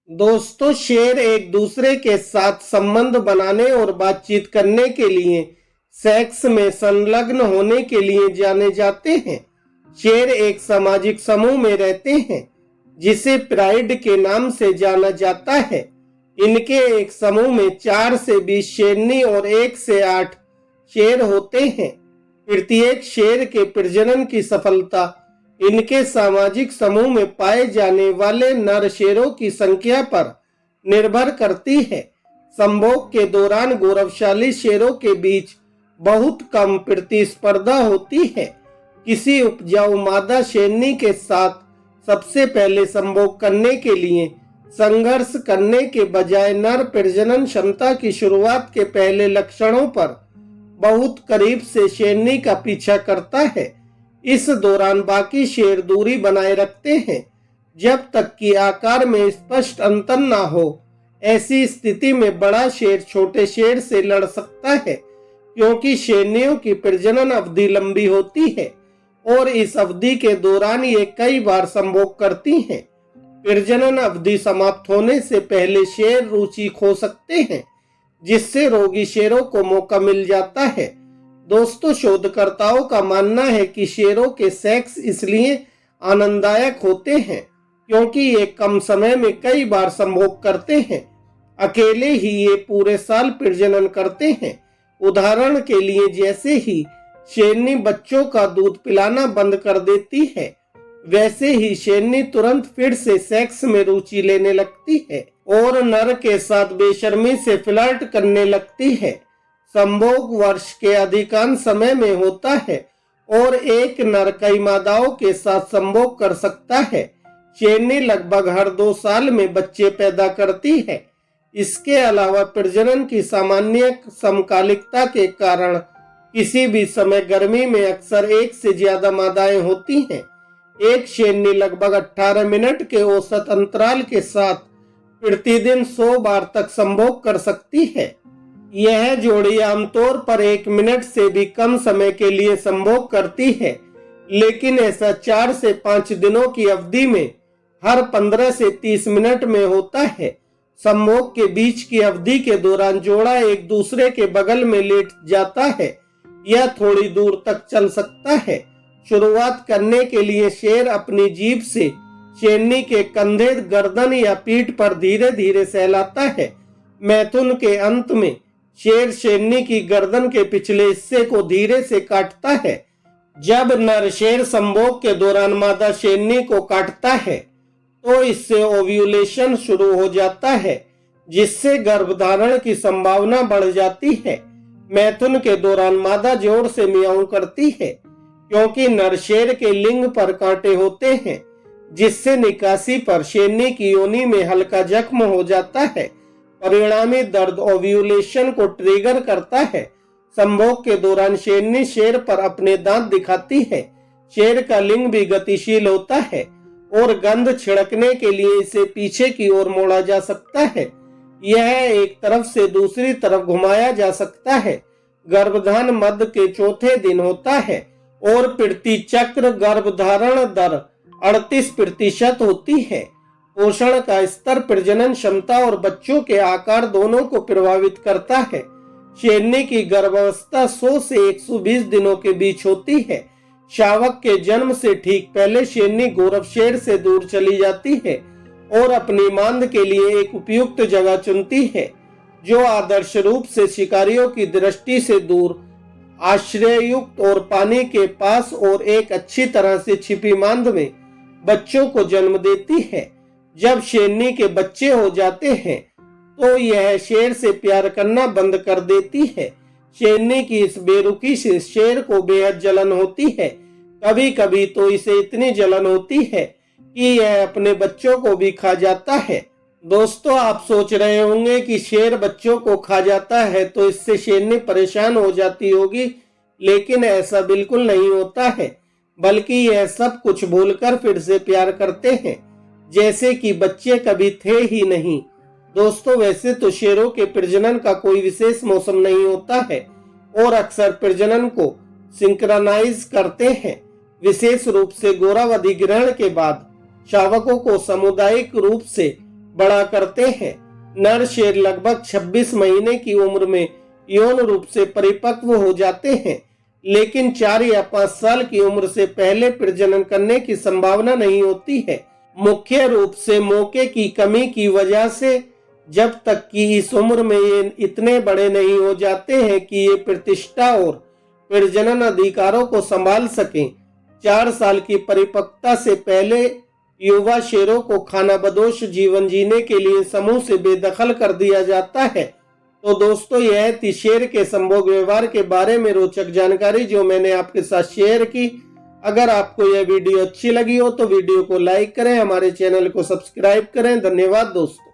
दोस्तों, शेर एक दूसरे के साथ संबंध बनाने और बातचीत करने के लिए सेक्स में संलग्न होने के लिए जाने जाते हैं। शेर एक सामाजिक समूह में रहते हैं जिसे प्राइड के नाम से जाना जाता है। इनके एक समूह में 4 से 20 शेरनी और 1 से 8 शेर होते हैं। प्रत्येक शेर के प्रजनन की सफलता इनके सामाजिक समूह में पाए जाने वाले नर शेरों की संख्या पर निर्भर करती है। संभोग के दौरान गौरवशाली शेरों के बीच बहुत कम प्रतिस्पर्धा होती है। किसी उपजाऊ मादा शेरनी के साथ सबसे पहले संभोग करने के लिए संघर्ष करने के बजाय नर प्रजनन क्षमता की शुरुआत के पहले लक्षणों पर बहुत करीब से शेरनी का पीछा करता है। इस दौरान बाकी शेर दूरी बनाए रखते हैं जब तक कि आकार में स्पष्ट अंतर न हो। ऐसी स्थिति में बड़ा शेर छोटे शेर से लड़ सकता है क्योंकि शेरनियों की प्रजनन अवधि लंबी होती है और इस अवधि के दौरान ये कई बार संभोग करती हैं। प्रजनन अवधि समाप्त होने से पहले शेर रुचि खो सकते हैं जिससे रोगी शेरों को मौका मिल जाता है। दोस्तों, शोधकर्ताओं का मानना है कि शेरों के सेक्स इसलिए आनंददायक होते हैं क्योंकि ये कम समय में कई बार संभोग करते हैं। अकेले ही ये पूरे साल प्रजनन करते हैं। उदाहरण के लिए, जैसे ही शेरनी बच्चों का दूध पिलाना बंद कर देती है, वैसे ही शेरनी तुरंत फिर से सेक्स में रुचि लेने लगती है और नर के साथ बेशर्मी से फ्लर्ट करने लगती है। संभोग वर्ष के अधिकांश समय में होता है और एक नर कई मादाओं के साथ संभोग कर सकता है। शेरनी लगभग हर 2 साल में बच्चे पैदा करती है। इसके अलावा प्रजनन की सामान्य समकालिकता के कारण किसी भी समय गर्मी में अक्सर 1 से ज्यादा मादाएं होती हैं। एक शेरनी लगभग 18 मिनट के औसत अंतराल के साथ प्रतिदिन 100 बार तक संभोग कर सकती है। यह जोड़ी आमतौर पर 1 मिनट से भी कम समय के लिए संभोग करती है, लेकिन ऐसा 4 से 5 दिनों की अवधि में हर 15 से 30 मिनट में होता है। संभोग के बीच की अवधि के दौरान जोड़ा एक दूसरे के बगल में लेट जाता है या थोड़ी दूर तक चल सकता है। शुरुआत करने के लिए शेर अपनी जीभ से शेरनी के कंधे, गर्दन या पीठ पर धीरे धीरे सहलाता है। मैथुन के अंत में शेर शेरनी की गर्दन के पिछले हिस्से को धीरे से काटता है। जब नर शेर संभोग के दौरान मादा शेरनी को काटता है तो इससे ओव्यूलेशन शुरू हो जाता है, जिससे गर्भधारण की संभावना बढ़ जाती है। मैथुन के दौरान मादा जोर से मियाऊ करती है क्योंकि नर शेर के लिंग पर कांटे होते हैं, जिससे निकासी पर शेरनी की योनि में हल्का जख्म हो जाता है। परिणामी दर्द ओव्यूलेशन को ट्रिगर करता है। संभोग के दौरान शेरनी शेर पर अपने दांत दिखाती है। शेर का लिंग भी गतिशील होता है और गंध छिड़कने के लिए इसे पीछे की ओर मोड़ा जा सकता है। यह एक तरफ से दूसरी तरफ घुमाया जा सकता है। गर्भधान मध्य के चौथे दिन होता है और प्रति चक्र गर्भधारण दर 38% होती है। पोषण का स्तर प्रजनन क्षमता और बच्चों के आकार दोनों को प्रभावित करता है। शेरनी की गर्भावस्था 100 से 120 दिनों के बीच होती है। शावक के जन्म से ठीक पहले शेरनी गौरव शेर से दूर चली जाती है और अपनी मांद के लिए एक उपयुक्त जगह चुनती है, जो आदर्श रूप से शिकारियों की दृष्टि से दूर, आश्रययुक्त और पानी के पास और एक अच्छी तरह से छिपी मांद में बच्चों को जन्म देती है। जब शेरनी के बच्चे हो जाते हैं तो यह शेर से प्यार करना बंद कर देती है। शेरनी की इस बेरुखी से शेर को बेहद जलन होती है। कभी कभी तो इसे इतनी जलन होती है कि यह अपने बच्चों को भी खा जाता है। दोस्तों, आप सोच रहे होंगे कि शेर बच्चों को खा जाता है तो इससे शेरनी परेशान हो जाती होगी, लेकिन ऐसा बिल्कुल नहीं होता है, बल्कि यह सब कुछ भूलकर फिर से प्यार करते हैं जैसे कि बच्चे कभी थे ही नहीं। दोस्तों, वैसे तो शेरों के प्रजनन का कोई विशेष मौसम नहीं होता है और अक्सर प्रजनन को सिंक्रनाइज करते हैं। विशेष रूप से गौरव अधिग्रहण के बाद शावकों को सामुदायिक रूप से बड़ा करते हैं। नर शेर लगभग 26 महीने की उम्र में यौन रूप से परिपक्व हो जाते हैं, लेकिन 4 या 5 साल की उम्र से पहले प्रजनन करने की संभावना नहीं होती है, मुख्य रूप से मौके की कमी की वजह से। जब तक कि इस उम्र में ये इतने बड़े नहीं हो जाते हैं कि ये प्रतिष्ठा और प्रजनन अधिकारों को संभाल सकें। 4 साल की परिपक्वता से पहले युवा शेरों को खानाबदोश जीवन जीने के लिए समूह से बेदखल कर दिया जाता है। तो दोस्तों, यह थी शेर के संभोग व्यवहार के बारे में रोचक जानकारी जो मैंने आपके साथ शेयर की। अगर आपको यह वीडियो अच्छी लगी हो तो वीडियो को लाइक करें, हमारे चैनल को सब्सक्राइब करें। धन्यवाद दोस्तों।